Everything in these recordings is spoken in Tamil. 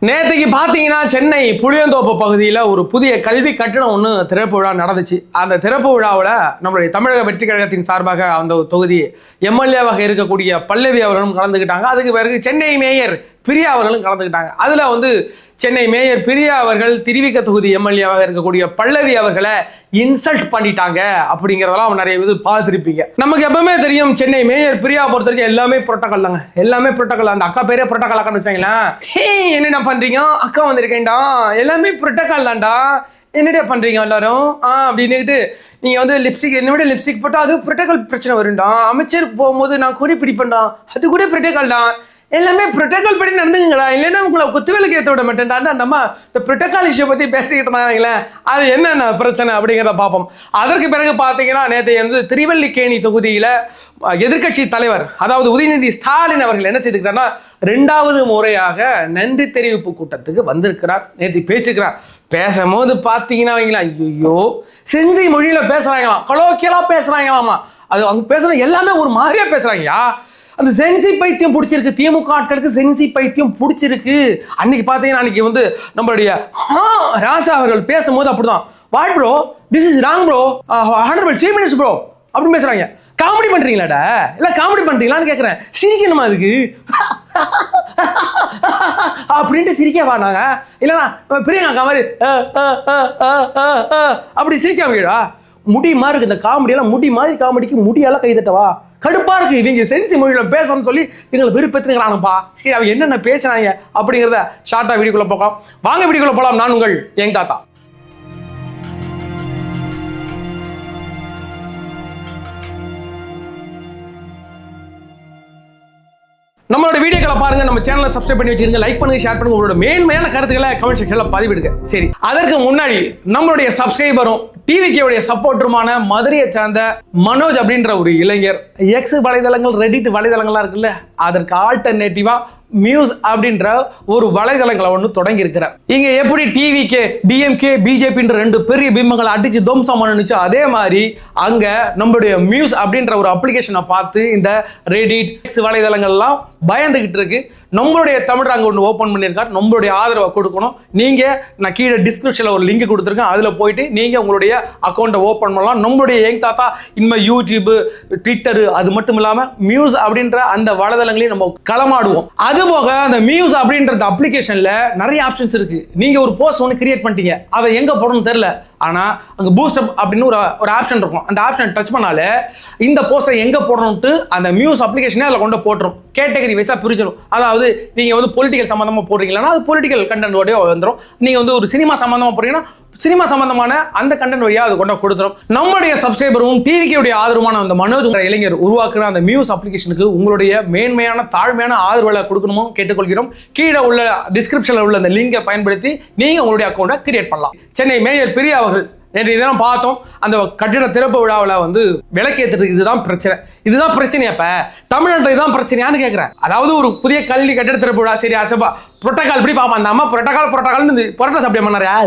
நேற்றுக்கு பார்த்தீங்கன்னா சென்னை புளியந்தோப்பு பகுதியில் ஒரு புதிய கல்வி கட்டிடம் ஒன்று திறப்பு விழா நடந்துச்சு. அந்த திறப்பு விழாவில் நம்மளுடைய தமிழக வெற்றி கழகத்தின் சார்பாக அந்த தொகுதி எம்எல்ஏவாக இருக்கக்கூடிய பல்லவி அவர்களும் கலந்துக்கிட்டாங்க. அதுக்கு பிறகு சென்னை மேயர் பிரியா அவர்களும் கலந்துக்கிட்டாங்க. அதில் சென்னை மேயர் பிரியா அவர்கள் திருவிக தொகுதி எம்எல்ஏவாக இருக்கக்கூடிய பல்லவி அவர்களை இன்சல்ட் பண்ணிட்டாங்க அப்படிங்கிறதெல்லாம் நிறைய இது பார்த்துருப்பீங்க. நமக்கு எப்பவுமே தெரியும் சென்னை மேயர் பிரியா பொறுத்த வரைக்கும் எல்லாமே புரோட்டோகால் தாங்க, எல்லாமே புரோட்டோகால். அந்த அக்கா பேரே புரோட்டோகால் அக்கான்னு வச்சாங்களேன். என்னடா பண்றீங்க, அக்கா வந்திருக்கேன்டா, எல்லாமே புரோட்டோகால் தான்டா, என்னடா பண்றீங்க எல்லாரும் அப்படின்னுட்டு நீங்க லிப்ஸ்டிக் என்ன விட லிப்ஸ்டிக் போட்டா அது புரோட்டோகால் பிரச்சனை வரும்டா, அமைச்சருக்கு போகும்போது நான் கூட பிடிப்பேன்டா, அது கூட புரோட்டோகால் தான், எல்லாமே புரோட்டோகால் படி நடந்துங்களா, இல்லைன்னா உங்களை குத்துவேலுக்கு ஏற்ற விட மாட்டேன்டான்னு அந்த அம்மா இந்த புரோட்டோகால் இஷ்யூ பற்றி பேசிக்கிட்டு இருந்தாங்களே, அது என்னென்ன பிரச்சனை அப்படிங்கிறத பார்ப்போம். அதற்கு பிறகு பார்த்தீங்கன்னா நேற்று திருவல்லிக்கேணி தொகுதியில் எதிர்க்கட்சி தலைவர் அதாவது உதயநிதி ஸ்டாலின் அவர்கள் என்ன செய்திருக்கிறார்னா 2வது முறையாக நன்றி தெரிவிப்பு கூட்டத்துக்கு வந்திருக்கிறார். நேற்று பேசியிருக்கிறார். பேசும்போது பார்த்தீங்கன்னா ஐயோ செஞ்சி மொழியில் பேசுகிறாங்களாம், கலோக்கியலாக பேசுகிறாங்களாமா. அது அவங்க பேசுகிற எல்லாமே ஒரு மாதிரியா பேசுகிறாங்கயா. அந்த சென்சி பைத்தியம் பிடிச்சிருக்கு, திமுக ஆட்களுக்கு சென்சி பைத்தியம் பிடிச்சிருக்கு. அன்னைக்கு பார்த்தீங்கன்னா அன்னைக்கு நம்மளுடைய ராசா அவர்கள் பேசும்போது அப்படிதான், what bro, this is wrong bro, honourable chief minister bro அப்படின்னு பேசுறாங்க. காமெடி பண்றீங்களாடா, இல்லை காமெடி பண்றீங்களான்னு கேட்குறேன். சிரிக்கணுமா அதுக்கு அப்படின்ட்டு சிரிக்க வாங்க, இல்லைனா பிரியங்கா மாதிரி அப்படி சிரிக்காமடா. முடி மாதிரி இருக்கு இந்த காமெடியெல்லாம், முடி மாதிரி காமெடிக்கு முடியெல்லாம் கைதட்டவா, கடுப்பா இருக்கு. இவங்க சென்சி மொழியில பேசணும்னு சொல்லி எங்களை விருப்பத்துங்கிறானப்பா. சரி அவங்க என்னென்ன பேசுறாங்க அப்படிங்கிறத ஷார்ட்டா வீடியோக்குள்ள போகலாம். வாங்க வீடியோக்குள்ள போகலாம். நான் உங்கள் எங் தாத்தா. நம்மளோட வீடியோக்களை பாருங்க, நம்ம சேனலை சப்ஸ்கிரைப் பண்ணி வச்சிருங்க, லைக் பண்ணுங்க, ஷேர் பண்ணுங்க, உங்களோட மேன்மையான கருத்துக்களை கமெண்ட் செக்ஷன்ல பதிவிடுங்க. சரி, அதற்கு முன்னாடி நம்மளுடைய சப்ஸ்கிரைபரும் டிவிகேவுடைய சப்போர்ட்டருமான மதுரையை சார்ந்த மனோஜ் அப்படின்ற ஒரு இளைஞர் எக்ஸ் வலைதளங்கள், ரெடிட் வலைதளங்கள்லாம் இருக்குல்ல, அதற்கு ஆல்டர்னேட்டிவா மியூஸ் அப்படின்ற ஒரு வலைதளங்களை ஒன்று தொடங்கி இருக்கிறார். இங்க எப்படி டிவிகே, டிஎம்கே, பிஜேபின்ற 2 பெரிய பிம்பங்களை அடிச்சு தம்சம் பண்ணுச்சு, அதே மாதிரி அங்க நம்மளுடைய மியூஸ் அப்படின்ற ஒரு அப்ளிகேஷனை பார்த்து இந்த ரெடிட் எக்ஸ் வலைதளங்கள்லாம் பயந்துகிட்டு இருக்கு. நம்மளுடைய தமிழ் அங்கே ஒன்று ஓப்பன் பண்ணியிருக்காரு. நம்மளுடைய ஆதரவை கொடுக்கணும். நீங்கள் நான் கீழே டிஸ்கிரிப்ஷனில் ஒரு லிங்க் கொடுத்துருக்கேன், அதில் போயிட்டு நீங்கள் உங்களுடைய அக்கௌண்ட்டை ஓப்பன் பண்ணலாம். நம்மளுடைய எங் தாத்தா இனிமேல் யூடியூப்பு, ட்விட்டரு, அது மட்டும் இல்லாமல் மியூஸ் அப்படின்ற அந்த வலைதளங்களையும் நம்ம களமாடுவோம். அதுபோக அந்த மியூஸ் அப்படின்ற அப்ளிகேஷனில் நிறைய ஆப்ஷன்ஸ் இருக்கு. நீங்கள் ஒரு போஸ்ட் ஒன்று கிரியேட் பண்ணிட்டீங்க, அதை எங்கே போடணும்னு தெரியல, ஆனால் அங்கே பூஸ்ட் அப் அப்படின்னு ஒரு ஆப்ஷன் இருக்கும். அந்த ஆப்ஷன் டச் பண்ணாலே இந்த போஸ்ட்டை எங்கே போடணும்ட்டு அந்த மியூஸ் அப்ளிகேஷனே அதில் கொண்டு போட்டுரும். கேட்டகரி வைஸாக பிரிச்சிடும். அதாவது நீங்கள் பொலிட்டிக்கல் சம்மந்தமாக போடுறீங்களா, அது பொலிட்டிக்கல் கண்டென்ட்டோடய வந்துடும். நீங்கள் ஒரு சினிமா சம்மந்தமாக போடுறீங்கன்னா சினிமா சம்பந்தமான அந்த கண்டென்ட் வழியாக அது கொண்டு கொடுத்துரும். நம்மளுடைய சப்ஸ்கிரைபரும் டிவிகேவுடைய ஆதரவான அந்த மனோஜ் இளைஞர் உருவாக்குற அந்த மியூஸ் அப்ளிகேஷனுக்கு உங்களுடைய மேன்மையான தாழ்மையான ஆதரவுகளை கொடுக்கணுமோ கேட்டுக்கொள்கிறோம். கீழே உள்ள டிஸ்கிரிப்ஷனில் உள்ள அந்த லிங்கை பயன்படுத்தி நீங்கள் உங்களுடைய அக்கௌண்ட்டை கிரியேட் பண்ணலாம். சென்னை மேயர் பிரியா அவர்கள் நேற்று இதெல்லாம் பார்த்தோம். அந்த கட்டிட திறப்பு விழாவில் விளக்கேற்றுறது இதுதான் பிரச்சனை. இதுதான் பிரச்சனை. அப்ப தமிழ்நாட்டில் இதுதான் பிரச்சனையான்னு கேட்குறேன். அதாவது ஒரு புதிய கல்வி கட்டிட திறப்பு விழா, சரி அசப்பா புரோட்டோகால் படி பார்ப்போம். அந்த அம்மா புரோட்டோகால்னு புரோட்டா சாப்பிட பண்ணாரா,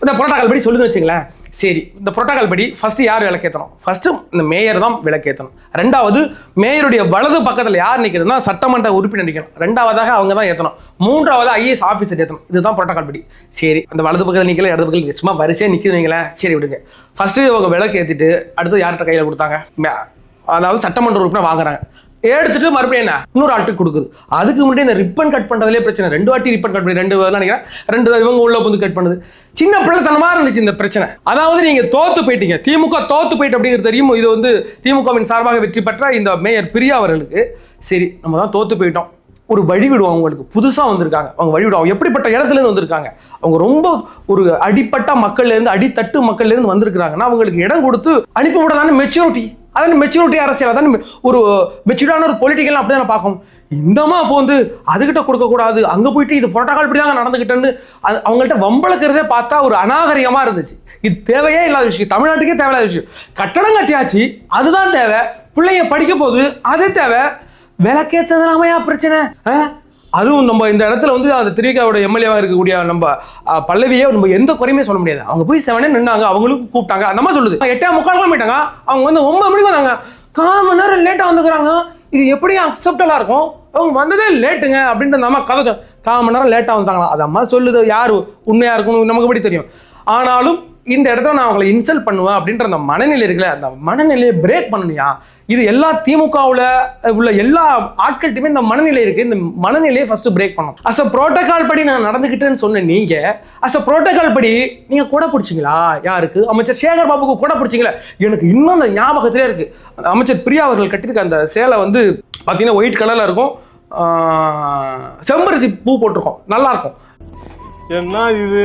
இந்த புரோட்டோகால் படி சொல்லுங்க வச்சுங்களேன். சரி, இந்த புரோட்டோகால் படி ஃபர்ஸ்ட் யார் விளக்கேற்றணும்? ஃபர்ஸ்ட் இந்த மேயர் தான் விளக்கேற்றணும். 2வது மேயருடைய வலது பக்கத்தில் யார் நிற்கிறதுனா சட்டமன்ற உறுப்பினர் நிற்கணும். 2வதாக அவங்க தான் ஏற்றணும். 3வது ஐஏஎஸ் ஆஃபீஸர் ஏற்றணும். இதுதான் புரோட்டோகால் படி. சரி, அந்த வலது பக்கத்தில் நிற்கல, இடது பக்கத்தில் சும்மா வரிசையாக நிற்குதுங்களேன். சரி விடுங்க. ஃபர்ஸ்ட் அவங்க விளக்கு ஏற்றிட்டு அடுத்து யார்கிட்ட கையில் கொடுத்தாங்க, அதாவது சட்டமன்ற உறுப்பினர் வாங்குறாங்க, எடுத்துட்டு மறுபடியும் என்ன இன்னொரு ஆட்டுக்கு கொடுக்குது. அதுக்கு முன்னாடி இந்த ரிப்பன் கட் பண்றதுலேயே பிரச்சனை. 2 வாட்டி ரிப்பன் கட் பண்ணி 2 நினைக்கிறேன், 2 இவங்க உள்ள வந்து கட் பண்ணுது. சின்ன பிள்ளைத்தனமா இருந்துச்சு இந்த பிரச்சனை. அதாவது நீங்க தோத்து போயிட்டீங்க, திமுக தோத்து போயிட்டு அப்படிங்கிறது தெரியும். இது திமுகவின் சார்பாக வெற்றி பெற்ற இந்த மேயர் பிரியா அவர்களுக்கு சரி நம்ம தான் தோத்து போயிட்டோம், ஒரு வழி விடுவோம். அவங்களுக்கு புதுசாக வந்திருக்காங்க, அவங்க வழி விடுவாங்க. எப்படிப்பட்ட இடத்துலேருந்து வந்திருக்காங்க, அவங்க ரொம்ப ஒரு அடிப்பட்ட மக்கள்லேருந்து, அடித்தட்டு மக்கள்லேருந்து வந்திருக்கிறாங்கன்னா அவங்களுக்கு இடம் கொடுத்து அனுப்பிவிட தானே மெச்சூரிட்டி. அதான் மெச்சூரிட்டி அரசியல், அதான் ஒரு மெச்சூர்டான ஒரு பொலிட்டிக்கல் அப்படி தானே பார்க்கணும். இந்தமா அப்போ அதுகிட்ட கொடுக்கக்கூடாது, அங்கே போயிட்டு இது புரோட்டோகால் இப்படி தாங்க நடந்துக்கிட்டேன்னு அவங்கள்ட்ட வம்பளக்கிறதே பார்த்தா ஒரு அநாகரிகமாக இருந்துச்சு. இது தேவையே இல்லாத விஷயம், தமிழ்நாட்டுக்கே தேவையில்லாத விஷயம். கட்டடம் கட்டியாச்சு, அதுதான் தேவை. பிள்ளைங்க படிக்க போகுது, அது தேவை. விளக்கேற்றதுனாமையா பிரச்சனை. அதுவும் நம்ம இந்த இடத்துல அந்த திரிகாவோட எம்எல்ஏவாக இருக்கக்கூடிய நம்ம பல்லவியே நம்ம எந்த குறையுமே சொல்ல முடியாது. அவங்க போய் 7 நின்னாங்க, அவங்களுக்கு கூப்பிட்டாங்க. அந்த மாதிரி சொல்லுது 8:45 போயிட்டாங்க. அவங்க 9 மணிக்கு வந்தாங்க, 1/4 மணி நேரம் லேட்டாக வந்துக்கிறாங்க. இது எப்படி அக்செப்டபுளாக இருக்கும்? அவங்க வந்ததே லேட்டுங்க அப்படின்ட்டு அந்த அம்மா கதை 1/4 மணி நேரம் லேட்டாக வந்தாங்களாம். அது அம்மா சொல்லுது, யார் உண்மையாக இருக்கணும் நமக்கு எப்படி தெரியும்? ஆனாலும் இந்த இடத்துல நான் அவங்களை இன்சல்ட் பண்ணுவேன் அப்படின்ற அந்த மனநிலை இருக்குல்ல, அந்த மனநிலையை பிரேக் பண்ணணுயா. இது எல்லா திமுகவில் உள்ள எல்லா ஆட்கள்கிட்டையுமே இந்த மனநிலை இருக்கு. இந்த மனநிலையை ஃபர்ஸ்ட் பிரேக் பண்ணணும். அஸ் அ புரோட்டோகால் படி நான் நடந்துக்கிட்டேன்னு சொன்ன நீங்க அஸ் அ புரோட்டோகால் படி நீங்க கூட பிடிச்சிங்களா? யாருக்கு? அமைச்சர் சேகர் பாபுக்கு கூட பிடிச்சிங்களா? எனக்கு இன்னும் அந்த ஞாபகத்திலே இருக்கு. அமைச்சர் பிரியா அவர்கள் கட்டிருக்க அந்த சேலை வந்து பார்த்தீங்கன்னா ஒயிட் கலர்ல இருக்கும், செம்பருத்தி பூ போட்டிருக்கோம், நல்லா இருக்கும். என்ன இது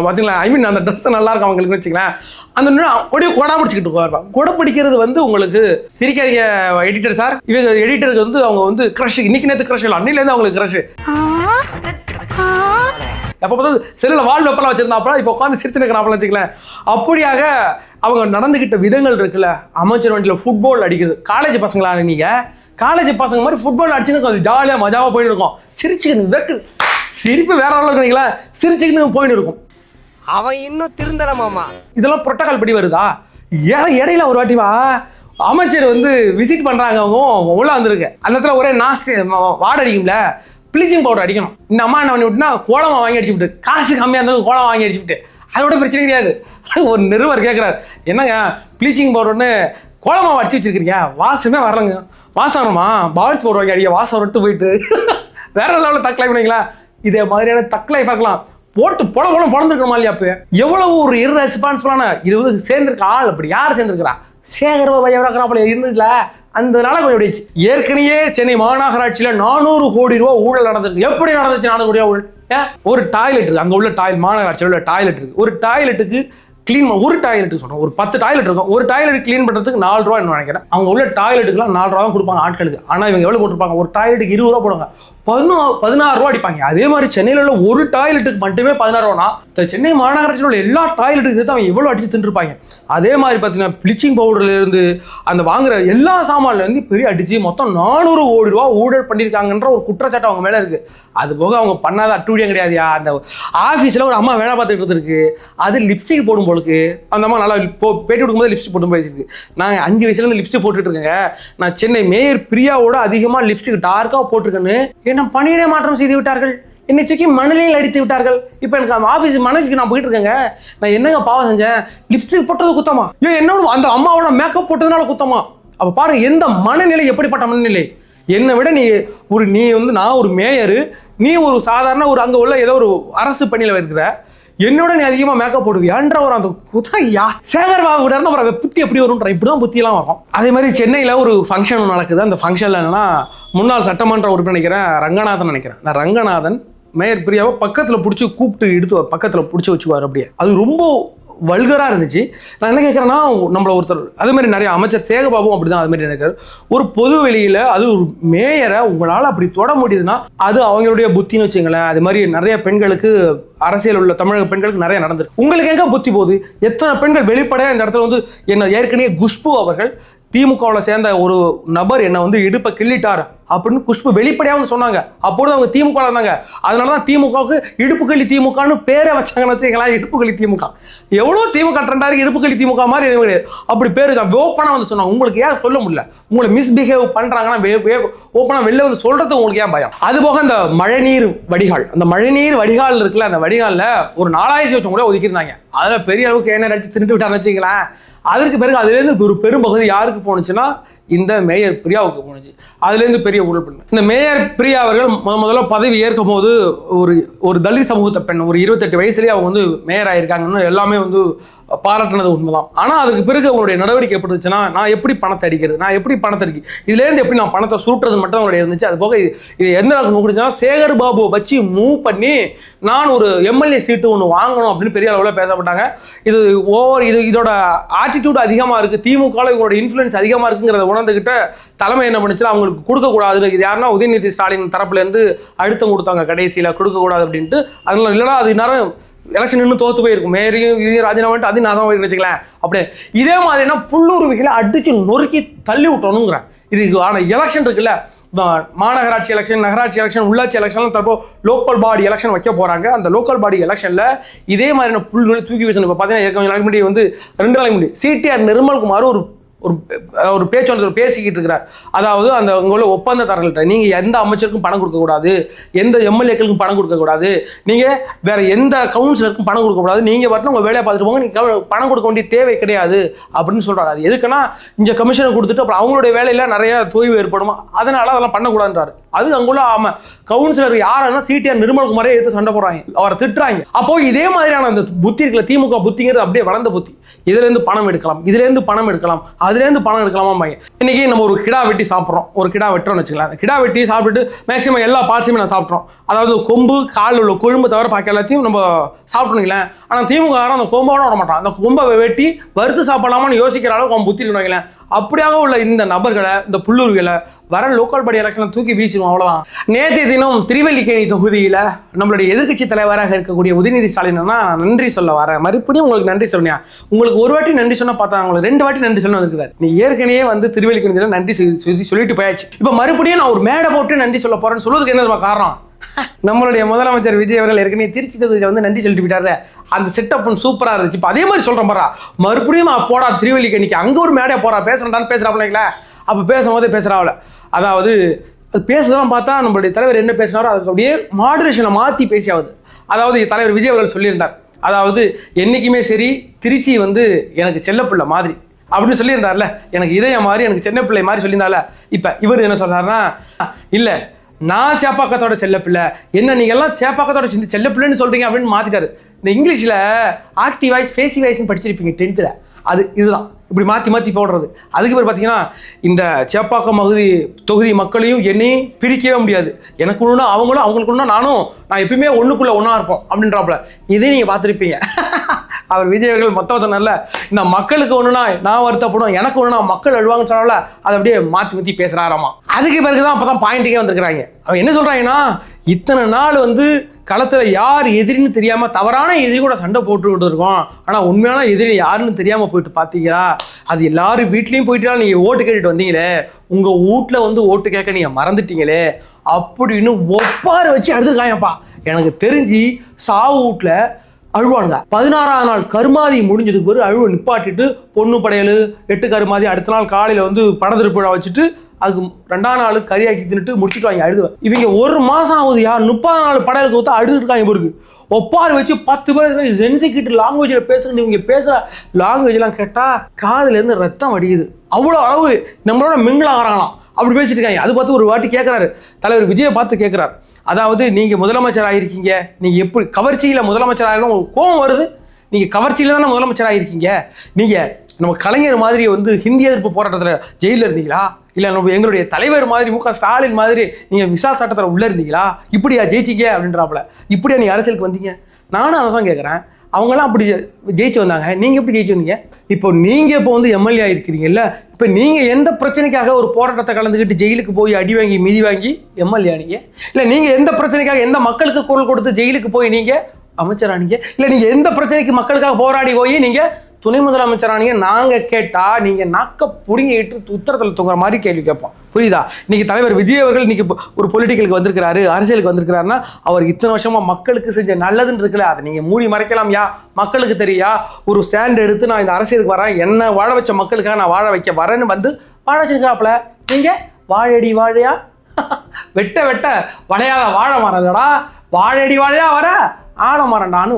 பார்த்தீங்களா? ஐ மீன் அந்த ட்ரெஸ் நல்லா இருக்கும் அவங்களுக்கு வச்சுக்கலாம். அந்த கொடி கொடா பிடிச்சிக்கிட்டு இருப்பாங்க. கொடை பிடிக்கிறது வந்து உங்களுக்கு சிரிக்காதீங்க எடிட்டர் சார். இவங்க எடிட்டருக்கு வந்து அவங்க வந்து க்ரஷ், இன்னைக்கு நேற்று க்ரஷ் இல்லை, அன்னிலேருந்து அவங்களுக்கு க்ரஷ். எப்போ பார்த்தாலும் செல்லில் வால் வெப்பெல்லாம் வச்சிருந்தாப்பா, இப்போ உட்காந்து சிரிச்சு நிற்கிறாப்பெல்லாம் வச்சுக்கலாம். அப்படியாக அவங்க நடந்துக்கிட்ட விதங்கள் இருக்குல்ல. அமைச்சர் வண்டியில் ஃபுட்பால் அடிக்குது. காலேஜ் பசங்களா நீங்கள்? காலேஜ் பசங்க மாதிரி ஃபுட்பால் அடிச்சுன்னு அது ஜாலியாக மஜாவாக போயிட்டு இருக்கோம். சிரிச்சுக்கிட்டு சிரிப்பு வேற ஆள் இருக்கிறீங்களா? சிரிச்சுக்கிட்டு போயின்னு இருக்கும். அவன் இன்னும் திருந்தல மாமா. இதெல்லாம் புரோட்டோகால் படி வருதா? இடையில ஒரு வாட்டி வா, அமைச்சர் வந்து விசிட் பண்றாங்க, அவங்க உள்ள வந்திருக்கு. அந்த இடத்துல ஒரே நாஸ்தி வாடை அடிக்கும்ல, ப்ளீச்சிங் பவுடர் அடிக்கணும். இந்த அம்மா என்ன பண்ணி விட்டுனா கோலமா வாங்கி அடிச்சு விட்டு, காசு கம்மியாக இருந்தாலும் கோலம் வாங்கி அடிச்சு விட்டு, அதோட பிரச்சனை கிடையாது. ஒரு நிறுவர் கேட்குறாரு, என்னங்க ப்ளீச்சிங் பவுடர்னு கோலமா அடிச்சு வச்சிருக்கீங்க, வாசமே வரலங்க. வாசம் வரணுமா? பால்ஸ் பவுடர் வாங்கி அடிக்க வாசம் விட்டு போயிட்டு வேற லெவலில் தக்கலை பண்ணிங்களா? இதே மாதிரியான தக்கலை பார்க்கலாம். போட்டு பொழந்துருக்கணுமா இல்லையா? அப்போ எவ்வளவு ஒரு இர்ரெஸ்பான்சிபிளான இது வந்து சேர்ந்திருக்க ஆள். அப்படி யார் சேர்ந்திருக்கிறா? சேகர் பாபு எவ்வளோ இருந்ததுல அந்தனால கொஞ்சம் விடுச்சு. ஏற்கனவே சென்னை மாநகராட்சியில 400 கோடி ரூபாய் ஊழல் நடந்திருக்கு. எப்படி நடந்துச்சு 400 கோடி ஊழல்? ஒரு டாய்லெட் இருக்கு, அங்க உள்ள மாநகராட்சியில் உள்ள டாய்லெட் இருக்கு. ஒரு டாய்லெட்டுக்கு கிளீன் ஒரு டாய்லெட்டுக்கு சொல்றோம், ஒரு 10 டாய்லெட் இருக்கும். ஒரு டாய்லெட் கிளீன் பண்றதுக்கு 4 ரூபா நினைக்கிறேன். அவங்க உள்ள டாய்லெட்டுக்குலாம் 4 ரூபா தான் கொடுப்பாங்க ஆட்களுக்கு. ஆனா இவங்க எவ்வளவு போட்டிருப்பாங்க? ஒரு டாய்லெட்டுக்கு 20 ரூபா போடுவாங்க, 16 ரூபா அடிப்பாங்க. அதே மாதிரி சென்னையில் உள்ள ஒரு டாய்லெட்டுக்கு மட்டுமே 16 ரூபானா சென்னை மாநகராட்சியில் உள்ள எல்லா டாய்லெட்டுக்கு சேர்த்து அவங்க எவ்வளவு அடிச்சு தின்றுப்பாங்க. அதே மாதிரி பார்த்தீங்கன்னா ப்ளீச்சிங் பவுடர்ல இருந்து அந்த வாங்குற எல்லா சாமான்ல இருந்து பெரிய அடிச்சு மொத்தம் 400 கோடி ரூபா ஊழல் பண்ணியிருக்காங்கன்ற ஒரு குற்றச்சாட்டு அவங்க மேல இருக்கு. அது போக அவங்க பண்ணாத அட்டூழியம் கிடையாதுயா. அந்த ஆஃபீஸில் ஒரு அம்மா வேலை பார்த்துட்டு இருக்கு, அது லிப்ஸ்டிக் போடும் போலுக்கு. அந்த அம்மா நல்லா பேட்டி கொடுக்கும்போது லிப்ஸ்டிக் போட்டு போயிருக்கு. நாங்கள் 5 வயசுலேருந்து லிப்ஸ்டிக் போட்டுட்டு இருக்கேங்க. நான் சென்னை மேயர் பிரியாவோட அதிகமாக லிப்ஸ்டிக் டார்க்காக போட்டிருக்கேன்னு என்ன பணியிட மாற்றம் செய்து விட்டார்கள். என்னை தூக்கி மணலில் அடித்து விட்டார்கள். இப்போ எனக்கு அந்த ஆஃபீஸ் மணலுக்கு நான் போயிட்டு இருக்கேங்க. நான் என்னங்க பாவம் செஞ்சேன்? லிப்ஸ்டிக் போட்டது குத்தமா? என்னோட அந்த அம்மாவோட மேக்கப் போட்டதுனால குத்தமா? அப்போ பாருங்க எந்த மனநிலை, எப்படிப்பட்ட மனநிலை. என்னை விட நீ வந்து நான் ஒரு மேயரு, நீ ஒரு சாதாரண ஒரு அங்கே உள்ள ஏதோ ஒரு அரசு பணியில் இருக்கிற, என்னோட நீ அதிகமாக மேக்கப் போடுவியான்ற ஒரு அந்த குதையா சேகர் பாபு கூட இருந்தால் அப்புறம் புத்தி எப்படி வரும்ன்ற இப்படிதான் புத்தியெல்லாம் வரும். அதே மாதிரி சென்னையில் ஒரு ஃபங்க்ஷன் நடக்குது. அந்த ஃபங்க்ஷனில் என்னன்னா முன்னாள் சட்டமன்ற உறுப்பினர் நினைக்கிறேன் ரங்கநாதன் நினைக்கிறேன். அந்த ரங்கநாதன் மேயர் பிரியாவை பக்கத்தில் பிடிச்சி கூப்பிட்டு எடுத்து பக்கத்தில் பிடிச்சி வச்சுக்குவார். அப்படியே அது ரொம்ப வல்கராக இருந்துச்சு. நான் என்ன கேட்குறேன்னா, நம்மளை ஒருத்தர் அதே மாதிரி நிறைய அமைச்சர் சேகர்பாபும் அப்படி தான் அது மாதிரி நினைக்கிறார். ஒரு பொது வெளியில் அது ஒரு மேயரை உங்களால் அப்படி தொட முடியுதுன்னா அது அவங்களுடைய புத்தின்னு வச்சுங்களேன். அது மாதிரி நிறைய பெண்களுக்கு அரசியல் உள்ள தமிழக பெண்களுக்கு நிறைய நடந்திருக்கு. உங்களுக்கு எங்கே புத்தி போகுது? எத்தனை பெண்கள் வெளிப்படையாக இந்த இடத்துல வந்து என்ன ஏற்கனவே குஷ்பு அவர்கள் திமுகவில் சேர்ந்த ஒரு நபர் என்னை வந்து இடுப்பை கிள்ளிட்டார் அப்படின்னு குஷ்பு வெளிப்படையாக வந்து சொன்னாங்க. அப்பொழுது அவங்க திமுக இருந்தாங்க. அதனால தான் திமுகவுக்கு இடுப்பு கள்ளி திமுகன்னு பேரை வச்சாங்கன்னு வச்சுங்களா. இடுப்பு கள்ளி திமுக எவ்வளோ திமுக ட்ரெண்டாக இருக்கு, இடுப்பு கள்ளி திமுக மாதிரி கிடையாது. அப்படி பேருக்கு ஓப்பனாக வந்து சொன்னாங்க. உங்களுக்கு ஏன் சொல்ல முடியல? உங்களை மிஸ்பிஹேவ் பண்ணுறாங்கன்னா ஓப்பனாக வெளில வந்து சொல்றது உங்களுக்கு ஏன் பயம்? அது போக இந்த மழைநீர் வடிகால், அந்த மழைநீர் வடிகால் இருக்குல்ல, அந்த வடிகாலில் ஒரு 4000 லட்சம் கூட ஒதுக்கியிருந்தாங்க. அதில் பெரிய அளவுக்கு என்ன அடிச்சு தின்ட்டு விட்டான்னு வச்சுங்களேன். அதற்கு பிறகு அதுலேருந்து ஒரு பெரும்பகுதி யாருக்கு போணுச்சுன்னா இந்த மேயர் பிரியாவுக்கு போணுச்சு. அதுலேருந்து பெரிய ஊழல் பண்ணு. இந்த மேயர் பிரியா அவர்கள் முதல்ல பதவி ஏற்கும் போது ஒரு தலித் சமூகத்தை பெண், ஒரு 28 வயசுலேயே அவங்க வந்து மேயர் ஆயிருக்காங்கன்னு எல்லாமே வந்து பாராட்டினது உண்மைதான். ஆனால் அதுக்கு பிறகு அவங்களுடைய நடவடிக்கை எப்படி இருந்துச்சுன்னா, நான் எப்படி பணத்தை அடிக்கிறது, நான் எப்படி பணத்தை இதுலேருந்து எப்படி நான் பணத்தை சுருட்டுறது மட்டும் அவங்களுடைய இருந்துச்சு. அது போக இது எந்த அளவுக்கு முடிஞ்சுன்னா சேகர் பாபுவை வச்சு மூவ் பண்ணி நான் ஒரு எம்எல்ஏ சீட்டு ஒன்று வாங்கணும் அப்படின்னு பெரிய அளவில் பேசப்பட்டாங்க. இதோட ஆட்டிடியூட் அதிகமாக இருக்குது, திமுகவில் இவங்களோட இன்ஃப்ளூயன்ஸ் அதிகமாக இருக்குங்கிறத உணர்ந்துகிட்ட தலைமை என்ன பண்ணுச்சுன்னா அவங்களுக்கு கொடுக்கக்கூடாது. இது யாருன்னா உதயநிதி ஸ்டாலின் தரப்புலேருந்து அழுத்தம் கொடுத்தாங்க கடைசியில் கொடுக்கக்கூடாது அப்படின்ட்டு. அதனால இல்லைனா அது நேரம் எலெக்ஷன் இன்னும் தோத்து போயிருக்கும். மேயரையும் இதையும் ராஜினாமா பண்ணிட்டு அது நாசமாக போயிருன்னு வச்சுக்கலாம். அப்படியே இதே மாதிரினா புல்லுருவிகளை அடிச்சு நொறுக்கி தள்ளி விட்டணுங்கிறேன். இதுக்கு ஆனால் எலெக்ஷன் இருக்குல்ல, மாநகராட்சி எலெக்ஷன், நகராட்சி எலெக்ஷன், உள்ளாட்சி எலெக்ஷன், தற்போ லோக்கல் பாடி எலெக்ஷன் வைக்க போகிறாங்க. அந்த லோக்கல் பாடி எலெக்ஷனில் இதே மாதிரியான புல்களை தூக்கி வீசணும். இப்போ பார்த்தீங்கன்னா கொஞ்சம் நாளைக்கு முன்னாடி வந்து 2 நாளைக்கு முன்னாடி சிடிஆர் நிர்மல்குமார் ஒரு ஒரு பேச்சு பேசிக்கிட்டு இருக்கிறார். அதாவது அந்த உங்களோட ஒப்பந்ததாரர்கள்ட்ட நீங்கள் எந்த அமைச்சருக்கும் பணம் கொடுக்கக்கூடாது, எந்த எம்எல்ஏக்களுக்கும் பணம் கொடுக்கக்கூடாது, நீங்கள் வேற எந்த கவுன்சிலருக்கும் பணம் கொடுக்கக்கூடாது, நீங்கள் வரணும் உங்கள் வேலையை பார்த்துட்டு போங்க, நீங்கள் பணம் கொடுக்க வேண்டிய தேவை கிடையாது அப்படின்னு சொல்கிறாரு. அது எதுக்குன்னா இங்கே கமிஷனை கொடுத்துட்டு அப்புறம் அவங்களுடைய வேலையில் நிறைய தொய்வு ஏற்படும், அதனால அதெல்லாம் பண்ணக்கூடாதுன்றாரு. அது அங்குள்ள கவுன்சிலர் யாருன்னா சிடிஆர் நிர்மல்குமாரே எடுத்து சண்டை போடுறாங்க, அவரை திட்டுறாங்க. அப்போ இதே மாதிரியான அந்த புத்தி இருக்குல்ல, திமுக புத்திங்கிறது அப்படியே வளர்ந்த புத்தி. இதுலேருந்து பணம் எடுக்கலாம், இதுலேருந்து பணம் எடுக்கலாம், அதுலேருந்து பணம் எடுக்கலாமா. இன்னைக்கு நம்ம ஒரு கிடா வெட்டி சாப்பிட்றோம், ஒரு கிடா வெட்டுறோம்னு வச்சுக்கலாம். கிடா வெட்டி சாப்பிட்டுட்டு மேக்ஸிமம் எல்லா பார்ட்ஸுமே நான் சாப்பிட்றோம். அதாவது கொம்பு காலில் உள்ள கொழும்பு தவிர பாக்கி எல்லாத்தையும் நம்ம சாப்பிட்டுங்களேன். ஆனால் திமுக அந்த கொம்போட விட மாட்டான். அந்த கொம்பை வெட்டி வறுத்து சாப்பிடலாமான்னு யோசிக்கிற அளவுக்கு அவன் புத்தி இருக்கணும். அப்படியாக உள்ள இந்த நபர்களை, இந்த புல்லூர்களை வர லோக்கல் பாடி எலெக்ஷனில் தூக்கி வீசிடுவோம், அவ்வளோதான். நேற்றைய தினம் திருவல்லிக்கேணி தொகுதியில் நம்மளுடைய எதிர்க்கட்சி தலைவராக இருக்கக்கூடிய உதயநிதி ஸ்டாலின் நன்றி சொல்ல வரேன். மறுபடியும் உங்களுக்கு நன்றி சொன்னியா? உங்களுக்கு ஒரு வாட்டி நன்றி சொன்னால் பார்த்தா உங்களுக்கு 2 வாட்டி நன்றி சொன்ன இருக்கிறார். நீ ஏற்கனவே திருவல்லிக்கேணியில் நன்றி சொல்லிட்டு போயாச்சு. இப்போ மறுபடியும் நான் ஒரு மேடை போட்டு நன்றி சொல்ல போறேன்னு சொல்வதுக்கு என்ன காரணம்? நம்மளுடைய முதலமைச்சர் விஜய் அவர்கள் ஏற்கனவே திருச்சி தொகுதியில் நன்றி சொல்லிட்டு போயிட்டாரு. அந்த செட்டப் சூப்பராக இருந்துச்சு. இப்போ அதே மாதிரி சொல்கிறேன் பாரா, மறுபடியும் போடா திருவல்லிக்கேணிக்கு அங்கே ஒரு மேடையை போறா பேசுறான்னு பேசுறாப்ல. அப்போ பேசும்போதே பேசுறாவில், அதாவது அது பேசுறதெல்லாம் பார்த்தா நம்மளுடைய தலைவர் என்ன பேசினாரோ அதுக்கு அப்படியே மாடுரேஷனை மாற்றி பேசியாவது. அதாவது தலைவர் விஜய் அவர்கள் சொல்லியிருந்தார், அதாவது என்றைக்குமே சரி திருச்சி எனக்கு செல்லப்பிள்ளை மாதிரி அப்படின்னு சொல்லியிருந்தார்ல, எனக்கு இதயம் மாதிரி எனக்கு சின்ன பிள்ளை மாதிரி சொல்லியிருந்தால. இப்போ இவர் என்ன சொல்றாருன்னா, இல்லை நான் சேப்பாக்கத்தோட செல்லப்பிள்ளை, என்ன நீங்கள் எல்லாம் சேப்பாக்கத்தோட செல்லப்பிள்ளைன்னு சொல்றீங்க அப்படின்னு மாத்திட்டாரு. இந்த இங்கிலீஷில் ஆக்டிவ் வாய்ஸ் ஃபேசி வாய்ஸ்ன்னு படிச்சிருப்பீங்க 10th. இதுதான் இப்படி மாற்றி மாற்றி போடுறது. அதுக்கு பேர் பார்த்தீங்கன்னா இந்த சேப்பாக்கம் தொகுதி மக்களையும் என்னையும் பிரிக்கவே முடியாது. எனக்கு ஒன்றுனா அவங்களும், அவங்களுக்கு ஒன்றுனா நானும், நான் எப்பயுமே ஒன்றுக்குள்ளே ஒன்றா இருப்போம் அப்படின்றாப்புல. இதையும் நீங்கள் பார்த்துருப்பீங்க. அவர் விஜய் அவர்கள் மொத்தம் சொன்னார்ல, இந்த மக்களுக்கு ஒன்றுனா நான் வருத்தப்படும், எனக்கு ஒன்றுனா மக்கள் அழுவாங்கன்னு சொன்னால அதை அப்படியே மாற்றி மாற்றி பேசுகிறாராமா. அதுக்கு பிறகு தான் அப்போ தான் பாயிண்ட்டுக்கே வந்திருக்கிறாங்க. அவன் என்ன சொல்கிறாங்கன்னா, இத்தனை நாள் களத்தில் யார் எதிரின்னு தெரியாமல் தவறான எதிரி கூட சண்டை போட்டுக்கிட்டு இருக்கோம், ஆனால் உண்மையான எதிரி யாருன்னு தெரியாமல் போயிட்டு பார்த்தீங்களா, அது எல்லாரும் வீட்லேயும் போயிட்டு நீங்கள் ஓட்டு கேட்டுட்டு வந்தீங்களே, உங்கள் வீட்டில் ஓட்டு கேட்க நீங்கள் மறந்துட்டீங்களே அப்படின்னு ஒப்பாறு வச்சு எடுத்துருக்காங்கப்பா. எனக்கு தெரிஞ்சு சாவு வீட்டில் அழுவானுங்க. 16ஆம் நாள் கருமாதி முடிஞ்சதுக்கு பிறகு அழுவை நிப்பாட்டிட்டு பொண்ணு படையல் 8 கருமாதி அடுத்த நாள் காலையில் படத்திருப்பா வச்சுட்டு அதுக்கு 2ஆம் நாள் கறியாக்கி தின்னுட்டு முடிச்சுட்டு வாங்க அழுது. இவங்க 1 மாதம் ஆகுது, 30 நாள் படையலுக்கு ஊற்ற அழுதுருக்காங்க. பிறகு ஒப்பாறு வச்சு 10 பேர் ஜென்சிக்கிட்டு லாங்குவேஜில் பேசுறது. இவங்க பேசுகிற லாங்குவேஜ்லாம் கேட்டால் காதுலேருந்து ரத்தம் வடியுது. அவ்வளோ அளவு நம்மளோட மிங்கிளாகிறாங்களாம், அப்படி பேசிட்டு இருக்காங்க. அது பார்த்து ஒரு வாட்டி கேட்குறாரு, தலைவர் விஜயை பார்த்து கேட்குறாரு, அதாவது நீங்கள் முதலமைச்சர் ஆகிருக்கீங்க, நீங்கள் எப்படி கவர்ச்சியில் முதலமைச்சர் ஆகணும், உங்களுக்கு கோவம் வருது, நீங்கள் கவர்ச்சியில் தானே முதலமைச்சர் ஆகிருக்கீங்க, நீங்கள் நம்ம கலைஞர் மாதிரி ஹிந்தி எதிர்ப்பு போராட்டத்தில் ஜெயிலில் இருந்தீங்களா, இல்லை நம்ம எங்களுடைய தலைவர் மாதிரி முக ஸ்டாலின் மாதிரி நீங்கள் விசா சட்டத்தில் உள்ளே இருந்தீங்களா, இப்படியா ஜெயிச்சிங்க அப்படின்றாப்புல, இப்படியா நீங்கள் அரசியலுக்கு வந்தீங்க? நானும் அதை தான் கேட்குறேன். அவங்களாம் அப்படி ஜெயிச்சு வந்தாங்க, நீங்கள் எப்படி ஜெயிச்சு வந்தீங்க? இப்போ நீங்கள் இப்போ எம்எல்ஏ ஆகிருக்கிறீங்கல்ல, இப்போ நீங்கள் எந்த பிரச்சனைக்காக ஒரு போராட்டத்தை கலந்துக்கிட்டு ஜெயிலுக்கு போய் அடி வாங்கி மிதி வாங்கி எம்எல்ஏ ஆனீங்க? இல்லை நீங்கள் எந்த பிரச்சனைக்காக எந்த மக்களுக்கு குரல் கொடுத்து ஜெயிலுக்கு போய் நீங்கள் அமைச்சர் ஆனீங்க? இல்லை நீங்கள் எந்த பிரச்சனைக்கு மக்களுக்காக போராடி போய் நீங்கள் துணை முதலமைச்சரானீங்க? நாங்கள் கேட்டால் நீங்கள் நாக்க புடுங்கிட்டு உத்தரத்தில் தூங்குற மாதிரி கேள்வி கேட்போம். புரியுதா? இன்னைக்கு தலைவர் விஜய் அவர்கள் இன்னைக்கு ஒரு பொலிட்டிக்கலுக்கு வந்திருக்கிறாரு, அரசியலுக்கு வந்திருக்கிறாருன்னா அவர் இத்தனை வருஷமா மக்களுக்கு செஞ்ச நல்லதுன்னு இருக்குல்ல, அதை நீங்கள் மூடி மறைக்கலாம்யா? மக்களுக்கு தெரியா? ஒரு ஸ்டாண்ட் எடுத்து நான் இந்த அரசியலுக்கு வரேன், என்ன வாழ வச்ச மக்களுக்காக நான் வாழ வைக்க வரேன்னு வாழ வச்சிருக்காப்புல. நீங்கள் வாழடி வாழையா வெட்ட வெட்ட வளையாத வாழை மரங்கடா, வாழடி வாழையா வர ஆழமரண்டான்னு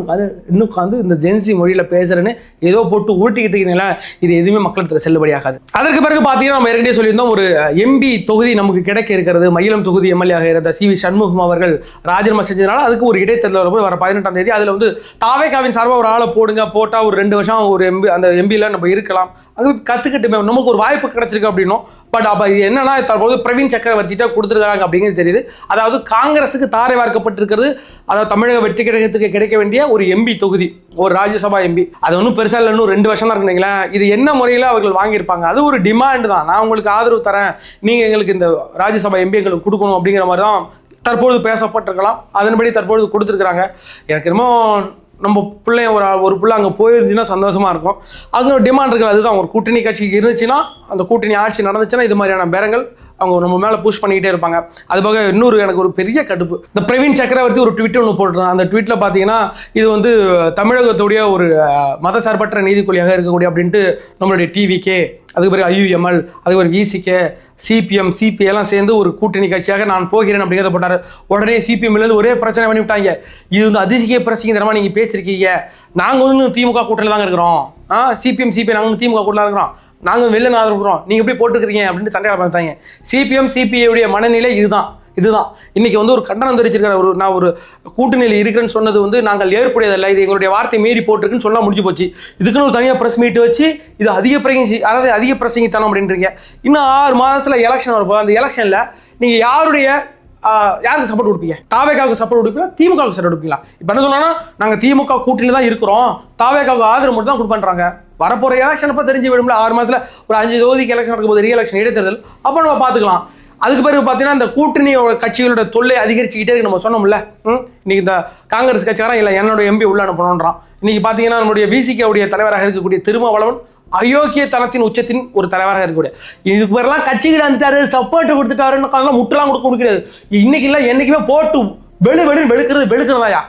இன்னும் உட்காந்து இந்த ஜென்சி மொழியில் பேசுறேன்னு ஏதோ போட்டு ஊட்டிக்கிட்டு இருக்கீங்களா, இது எதுவுமே மக்களுக்கு செல்லுபடியாகாது. அதற்கு பிறகு பார்த்தீங்கன்னா நம்ம ஏற்கனவே சொல்லியிருந்தோம், ஒரு எம்பி தொகுதி நமக்கு கிடைக்க இருக்கிறது. மயிலம் தொகுதி எம்எல்ஏ ஆக இருந்த சி வி சண்முகம் அவர்கள் ராஜினாமா செஞ்சதுனால அதுக்கு ஒரு இடைத்தேர்தல் வரும்போது வர 18ஆம் தேதி அதில் தாவேகாவின் சார்பாக ஒரு ஆளை போடுங்க, போட்டால் ஒரு 2 வருஷம் ஒரு எம்பி அந்த எம்பியில் நம்ம இருக்கலாம், அங்கே கற்றுக்கிட்டு நமக்கு ஒரு வாய்ப்பு கிடைச்சிருக்கு அப்படின்னும். பட் அப்போ இது என்னன்னா தற்போது பிரவீன் சக்கரவர்த்திட்ட கொடுத்துருக்காங்க அப்படிங்கிறது தெரியுது. அதாவது காங்கிரஸுக்கு தாரை வார்க்கப்பட்டிருக்கிறது, அதாவது தமிழக வெற்றி கழகத்துக்கு கிடைக்க வேண்டிய ஒரு எம்பி தொகுதி, ஒரு ராஜ்யசபா எம்பி. அது ஒன்றும் பெருசாக இல்லை, இன்னும் 2 வருஷம் தான் இருக்குங்களேன். இது என்ன முறையில் அவர்கள் வாங்கியிருப்பாங்க? அது ஒரு டிமாண்ட் தான், நான் உங்களுக்கு ஆதரவு தரேன், நீங்கள் எங்களுக்கு இந்த ராஜ்யசபா எம்பி எங்களுக்கு கொடுக்கணும் அப்படிங்கிற மாதிரி தான் தற்போது பேசப்பட்டிருக்கலாம். அதன்படி தற்போது கொடுத்துருக்குறாங்க. எனக்கு என்னமோ நம்ம பிள்ளைய ஒரு பிள்ளை அங்கே போயிருந்துச்சுன்னா சந்தோஷமாக இருக்கும். அங்கே ஒரு டிமாண்ட் இருக்குது. அதுதான், ஒரு கூட்டணி கட்சி இருந்துச்சுன்னா, அந்த கூட்டணி ஆட்சி நடந்துச்சுன்னா இது மாதிரியான பேரங்கள் அவங்க நம்ம மேலே புஷ் பண்ணிக்கிட்டே இருப்பாங்க. அது போக இன்னொரு எனக்கு ஒரு பெரிய கடுப்பு, இந்த பிரவீன் சக்கரவர்த்தி ஒரு ட்வீட் ஒன்று போட்டுருந்தாங்க. அந்த ட்வீட்டில் பார்த்தீங்கன்னா இது தமிழகத்துடைய ஒரு மதசார்பற்ற நீதிக்குழியாக இருக்கக்கூடிய அப்படின்ட்டு நம்மளுடைய டிவிகே அதுக்கு பிறகு IUML, அதுக்கு ஒரு VCK, CPM, CPI எல்லாம் சேர்ந்து ஒரு கூட்டணி கட்சியாக நான் போகிறேன் அப்படிங்கிறத போட்டார். உடனே CPMலேருந்து ஒரே பிரச்சனை பண்ணி விட்டாங்க. இது வந்து அதிக பிரச்சனை தரமாக நீங்கள் பேசியிருக்கீங்க, நாங்கள் வந்து திமுக கூட்டணியில் தாங்க இருக்கிறோம், CPI நாங்கள் வந்து திமுக கூட்டணியில் இருக்கிறோம், நாங்கள் வெளில நான் இருக்கிறோம், நீங்கள் எப்படி போட்டுக்கிறீங்க அப்படின்னு சண்டையாக பார்த்தாங்க. CPI உடைய மனநிலை இதுதான். இன்னைக்கு வந்து ஒரு கண்டனம் தெரிவிச்சிருக்காரு. நான் ஒரு கூட்டணியில் இருக்கிறேன்னு சொன்னது வந்து நாங்கள் ஏற்புடையதில்லை, இது எங்களுடைய வார்த்தை மீறி போட்டிருக்குன்னு சொன்னா முடிஞ்சு போச்சு. இதுக்குன்னு ஒரு தனியாக பிரஸ் மீட் வச்சு இது அதிக பிரசங்கித்தனம் அப்படின்றீங்க. இன்னும் 6 மாதத்துல எலெக்ஷன் வரப்போகுது. அந்த எலெக்ஷன்ல நீங்க யாருக்கு சப்போர்ட் கொடுப்பீங்க? தாவேகாவுக்கு சப்போர்ட் கொடுப்பீங்களா, திமுகவுக்கு சப்போர்ட் கொடுப்பீங்களா? இப்போ என்ன சொன்னா நாங்க திமுக கூட்டணியில் தான் இருக்கிறோம், தாவேகாவுக்கு ஆதரவு மட்டும் தான் கொடுப்பேன்றாங்க. வரப்போற எலெக்ஷன் அப்போ தெரிஞ்சு விடும்ல. 6 மாதத்துல ஒரு 5 தொகுதிக்கு எலெக்ஷன் நடக்கும்போது, ரீஎலெக்ஷன் இடைத்தேர்தல், அப்போ நம்ம பார்த்துக்கலாம். அதுக்கு பிறகு பார்த்தீங்கன்னா இந்த கூட்டணியோட கட்சிகளோட தொல்லை அதிகரிச்சுக்கிட்டே இருக்கு. நம்ம சொன்னோம்ல, இன்னைக்கு இந்த காங்கிரஸ் கட்சிக்காரன் இல்லை என்னோட MP உள்ள அனுப்பணுன்றான். இன்னைக்கு பார்த்தீங்கன்னா நம்முடைய VCK உடைய தலைவராக இருக்கக்கூடிய திருமாவளவன் அயோக்கியத்தனத்தின் உச்சத்தின் ஒரு தலைவராக இருக்கக்கூடிய, இதுக்கு பேரெல்லாம் கட்சிக்கிட்ட வந்துட்டாரு, சப்போர்ட் கொடுத்துட்டாருன்னு முட்டெல்லாம் கொடுக்கிறது. இன்னைக்கு இல்லை என்னைக்குமே போட்டு வெளுக்கிறதாயா?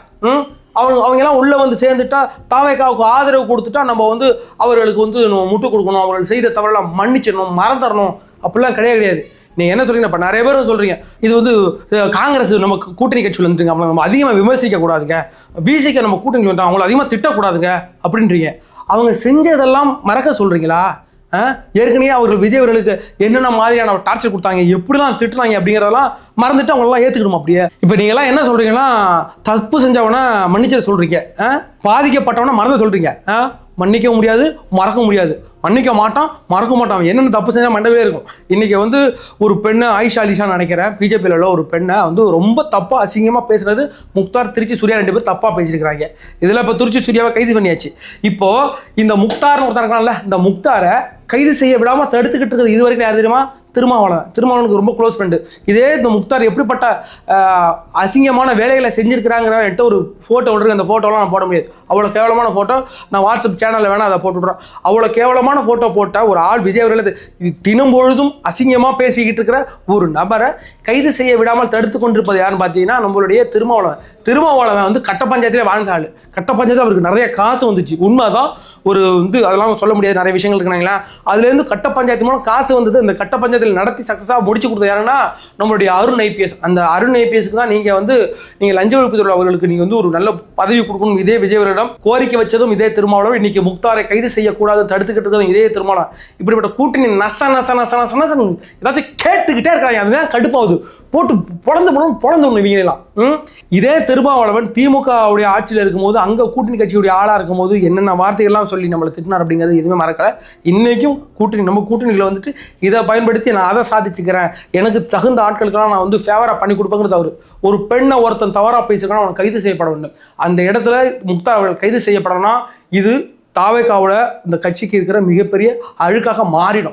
அவங்க எல்லாம் உள்ள வந்து சேர்ந்துட்டா, தாவேகாவுக்கு ஆதரவு கொடுத்துட்டா நம்ம வந்து அவர்களுக்கு வந்து முட்டு கொடுக்கணும், அவர்கள் செய்த தவறெல்லாம் மன்னிச்சிடணும், மறந்துடணும், அப்படிலாம் கிடையாது. நீங்க என்ன சொல்றீங்க? இப்ப நிறைய பேர் சொல்றீங்க இது வந்து காங்கிரஸ் நம்ம கூட்டணி கட்சியில் வந்துட்டுங்க, நம்ம அதிகமாக விமர்சிக்க கூடாதுங்க, VCK நம்ம கூட்டணி வந்தோம் அவங்கள அதிகமாக திட்டக்கூடாதுங்க அப்படின்றீங்க. அவங்க செஞ்சதெல்லாம் மறக்க சொல்றீங்களா? ஏற்கனவே அவர்கள் விஜய் அவர்களுக்கு என்னென்ன மாதிரியான டார்ச்சர் கொடுத்தாங்க, எப்படிலாம் திட்டுறாங்க அப்படிங்கிறதெல்லாம் மறந்துட்டு அவங்களெல்லாம் ஏற்றுக்கணும். அப்படியே இப்போ நீங்கள்லாம் என்ன சொல்றீங்கன்னா, தப்பு செஞ்சவனா மன்னிச்ச சொல்றீங்க, பாதிக்கப்பட்டவனா மறந்து சொல்றீங்க. மன்னிக்க முடியாது, மறக்க முடியாது. மன்னிக்க மாட்டான், மறக்க மாட்டான். என்னென்ன தப்பு செஞ்சால் மண்டவே இருக்கும். இன்னைக்கு வந்து ஒரு பெண்ணை ஆயிஷா அலிஷான்னு நினைக்கிறேன், BJPயில் உள்ள ஒரு பெண்ணை வந்து ரொம்ப தப்பாக அசிங்கமாக பேசுறது முக்தார், திருச்சி சூர்யா 2 பேர் தப்பாக பேசியிருக்கிறாங்க. இதில் இப்போ திருச்சி சூர்யாவை கைது பண்ணியாச்சு. இப்போ இந்த முக்தார்னு ஒருத்தர் இருக்கான்ல, இந்த முக்தாரை கைது செய்ய விடாமல் தடுத்துக்கிட்டு இருக்கிறது இது வரைக்கும் யார் தெரியுமா? திருமாவளவனுக்கு ரொம்ப க்ளோஸ் ஃப்ரெண்டு. இதே இந்த முக்தார் எப்படிப்பட்ட அசிங்கமான வேலைகளை செஞ்சிருக்கிறாங்கிற ஒரு ஃபோட்டோ விடுறது. அந்த ஃபோட்டோலாம் நான் போட முடியாது, அவ்வளோ கேவலமான ஃபோட்டோ. நான் வாட்ஸ்அப் சேனலில் வேணால் அதை போட்டு விட்றேன். அவ்வளோ கேவலமான ஃபோட்டோ போட்டால் ஒரு ஆள் விஜய் அவர்கள் தினம் பொழுதும் அசிங்கமாக பேசிக்கிட்டு இருக்கிற ஒரு நபரை கைது செய்ய விடாமல் தடுத்து கொண்டிருப்பது யாருன்னு பார்த்தீங்கன்னா நம்மளுடைய திருமாவளவன் வந்து கட்ட பஞ்சாயத்திலே வாழ்ந்த ஆள். கட்ட பஞ்சாயத்தில் அவருக்கு நிறைய காசு வந்துச்சு, உண்மைதான். ஒரு வந்து அதெல்லாம் சொல்ல முடியாது, நிறைய விஷயங்கள் இருக்கிறாங்களா. அதுலேருந்து கட்ட பஞ்சாயத்து மூலம் காசு வந்தது. அந்த கட்ட பஞ்சாயத்தில் நடத்தி சக்ஸஸாக முடிச்சு கொடுத்தது யாருன்னா நம்மளுடைய அருண் IPS. அந்த அருண் IPSக்கு தான் நீங்கள் லஞ்ச ஒழிப்புத்துறை அவர்களுக்கு நீங்கள் வந்து ஒரு நல்ல பதவி கொடுக்கணும் இதே விஜய் அவர்களிடம் கோரிக்கை வச்சதும் இதே திருமாவளவன். இன்னைக்கு முக்தாரை கைது செய்யக்கூடாது தடுத்துக்கிட்டு இருக்கிறதும் இதே திருமாவளவன். இப்படிப்பட்ட கூட்டணி ஏதாச்சும் கேட்டுக்கிட்டே இருக்காங்க. அதுதான் கடுப்பாகுது. போட்டு பொழந்து இவங்கலாம். இதே திருமாவளவன் திமுகவுடைய ஆட்சியில் இருக்கும்போது அங்கே கூட்டணி கட்சியுடைய ஆளாக இருக்கும்போது என்னென்ன வார்த்தைகள்லாம் சொல்லி நம்மளை திட்டினார் அப்படிங்கிறது எதுவுமே மறக்கல. இன்னைக்கும் நம்ம கூட்டணியில் வந்துட்டு இதை பயன்படுத்தி நான் அதை சாதிச்சுக்கிறேன், எனக்கு தகுந்த ஆட்களுக்கெல்லாம் நான் வந்து ஃபேவராக பண்ணி கொடுப்பேங்கிறது அவர். ஒரு பெண்ணை ஒருத்தன் தவறாக பேசியிருக்கான அவன் கைது செய்யப்பட வேண்டும். அந்த இடத்துல முக்தார் அவர்கள் கைது செய்யப்படணும்னா இது தாவேகாவோட இந்த கட்சிக்கு இருக்கிற மிகப்பெரிய அழுக்காக மாறிடும்.